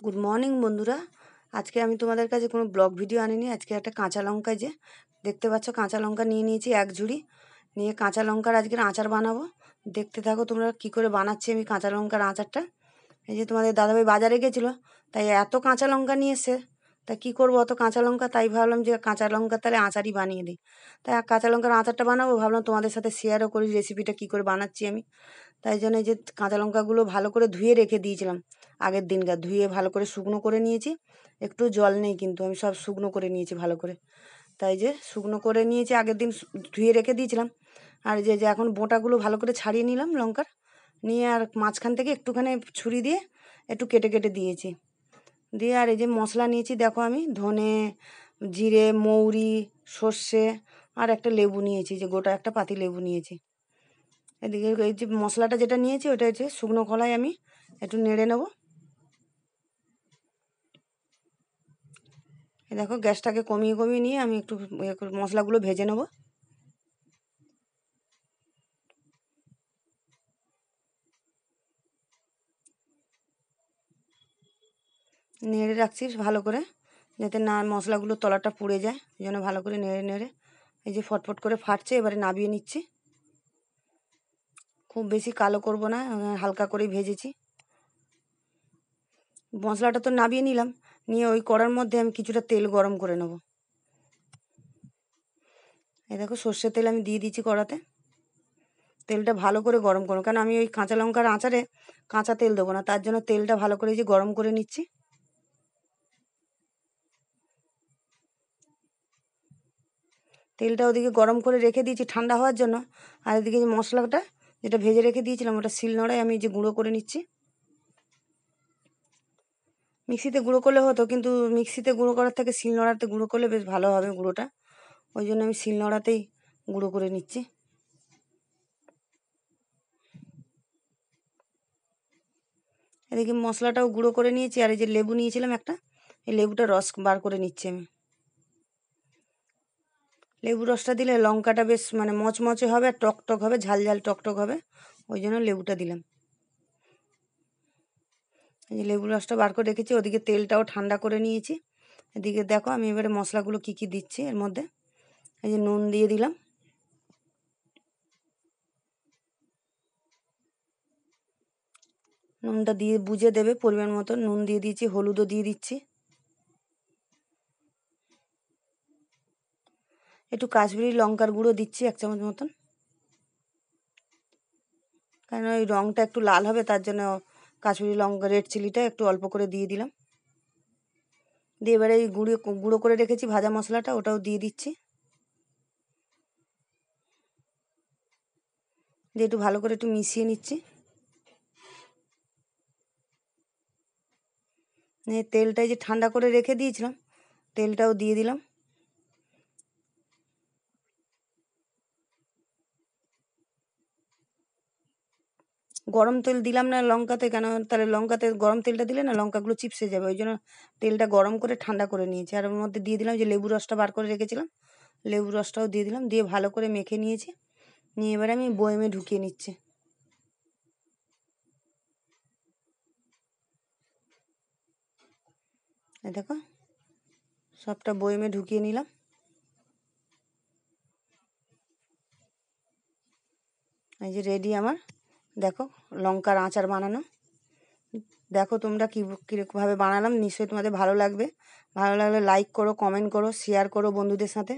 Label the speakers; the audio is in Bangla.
Speaker 1: গুড মর্নিং বন্ধুরা। আজকে আমি তোমাদের কাছে কোনো ব্লগ ভিডিও আনিনি। আজকে একটা কাঁচা লঙ্কা, যে দেখতে পাচ্ছ কাঁচা লঙ্কা নিয়ে নিয়েছি এক ঝুড়ি। নিয়ে কাঁচা লঙ্কার আজকের আচার বানাবো। দেখতে থাকো তোমরা কি করে বানাচ্ছি আমি কাঁচা লঙ্কার আচারটা। এই যে তোমাদের দাদাভাই বাজারে গেছিলো, তাই এত কাঁচা লঙ্কা নিয়ে এসছে। তা কী করবো অত কাঁচা লঙ্কা, তাই ভাবলাম যে কাঁচা লঙ্কা তাহলে আচারই বানিয়ে দিই। তাই কাঁচা লঙ্কার আচারটা বানাবো, ভাবলাম তোমাদের সাথে শেয়ারও করি রেসিপিটা কী করে বানাচ্ছি আমি। তাই জন্য এই যে কাঁচা লঙ্কাগুলো ভালো করে ধুয়ে রেখে দিয়েছিলাম আগের দিনকার, ধুয়ে ভালো করে শুকনো করে নিয়েছি। একটু জল নেই কিন্তু, আমি সব শুকনো করে নিয়েছি ভালো করে। তাই যে শুকনো করে নিয়েছি, আগের দিন ধুয়ে রেখে দিয়েছিলাম। আর যে যে এখন বোঁটাগুলো ভালো করে ছাড়িয়ে নিলাম লঙ্কার, নিয়ে আর মাঝখান থেকে একটুখানি ছুরি দিয়ে একটু কেটে কেটে দিয়েছি। দিয়ে আর এই যে মশলা নিয়েছি দেখো, আমি ধনে, জিরে, মৌরি, সর্ষে আর একটা লেবু নিয়েছি, যে গোটা একটা পাতি লেবু নিয়েছি। এদিকে এই যে মশলাটা যেটা নিয়েছি ওটা হচ্ছে শুকনো কলায় আমি একটু নেড়ে নেব। এই দেখো গ্যাসটাকে কমিয়ে কমিয়ে নিয়ে আমি একটু মশলাগুলো ভেজে নেব। নেড়ে রাখছি ভালো করে, যাতে না মশলাগুলো তলাটা পুড়ে যায়, এই জন্য ভালো করে নেড়ে নেড়ে এই যে ফটফট করে ফাটছে, এবারে নাবিয়ে নিচ্ছি। খুব বেশি কালো করব না, হালকা করেই ভেজেছি। মশলাটা তো নাবিয়ে নিলাম, নিয়ে ওই কড়ার মধ্যে আমি কিছুটা তেল গরম করে নেব। এই দেখো সর্ষের তেল আমি দিয়ে দিচ্ছি কড়াতে। তেলটা ভালো করে গরম করো, কারণ আমি ওই কাঁচা লঙ্কার আচারে কাঁচা তেল দেবো না, তার জন্য তেলটা ভালো করে যে গরম করে নিচ্ছি। তেলটা ওদিকে গরম করে রেখে দিয়েছি ঠান্ডা হওয়ার জন্য। আর এদিকে যে মশলাটা যেটা ভেজে রেখে দিয়েছিলাম ওটা শিলনোড়ায় আমি যে গুঁড়ো করে নিচ্ছি। মিক্সিতে গুঁড়ো করলে হতো, কিন্তু মিক্সিতে গুঁড়ো করার থেকে শিলনোড়াতে গুঁড়ো করলে বেশ ভালো হবে গুঁড়োটা, ওই জন্য আমি শিলনোড়াতেই গুঁড়ো করে নিচ্ছি। এদিকে মশলাটাও গুঁড়ো করে নিয়েছি, আর এই যে লেবু নিয়েছিলাম একটা, এই লেবুটা রস বার করে নিচ্ছি আমি। লেবু রসটা দিলে লঙ্কাটা বেশ মানে মচমচে হবে, আর টকটক হবে, ঝাল ঝাল টকটক হবে, ওই জন্য লেবুটা দিলাম। এই যে লেবু রসটা বার করে রেখেছি, ওদিকে তেলটাও ঠান্ডা করে নিয়েছি। এদিকে দেখো আমি এবারে মশলাগুলো কি কি দিচ্ছি এর মধ্যে। এই যে নুন দিয়ে দিলাম, নুনটা দিয়ে বুঝে দেবে পরিমাণ মতো নুন দিয়ে দিয়েছি, হলুদও দিয়ে দিচ্ছি। একটু কাশ্মীরি লঙ্কার গুঁড়ো দিচ্ছি 1 চামচ মতন, কারণ ওই রঙটা একটু লাল হবে, তার জন্য কাশ্মীরি লঙ্কা রেড চিলিটা একটু অল্প করে দিয়ে দিলাম। দিয়ে এবারে এই গুঁড়ো করে রেখেছি ভাজা মশলাটা, ওটাও দিয়ে দিচ্ছি। দিয়ে একটু ভালো করে একটু মিশিয়ে নিচ্ছি। নিয়ে তেলটাই যে ঠান্ডা করে রেখে দিয়েছিলাম, তেলটাও দিয়ে দিলাম। গরম তেল দিলাম না লঙ্কাতে, কেন তাহলে লঙ্কাতে গরম তেলটা দিলে না লঙ্কাগুলো চিপসে যাবে, ওই জন্য তেলটা গরম করে ঠান্ডা করে নিয়েছি। আর ওর মধ্যে দিয়ে দিলাম যে লেবু রসটা বার করে রেখেছিলাম, লেবু রসটাও দিয়ে দিলাম, দিয়ে ভালো করে মেখে নিয়েছি। নিয়ে এবারে আমি বয়েমে ঢুকিয়ে নিচ্ছি। এই দেখো সবটা বয়েমে ঢুকিয়ে নিলাম। এই যে রেডি আমার, দেখো লঙ্কার আচার বানানো। দেখো তোমরা কীরকমভাবে বানালাম, নিশ্চয়ই তোমাদের ভালো লাগবে। ভালো লাগলে লাইক করো, কমেন্ট করো, শেয়ার করো বন্ধুদের সাথে।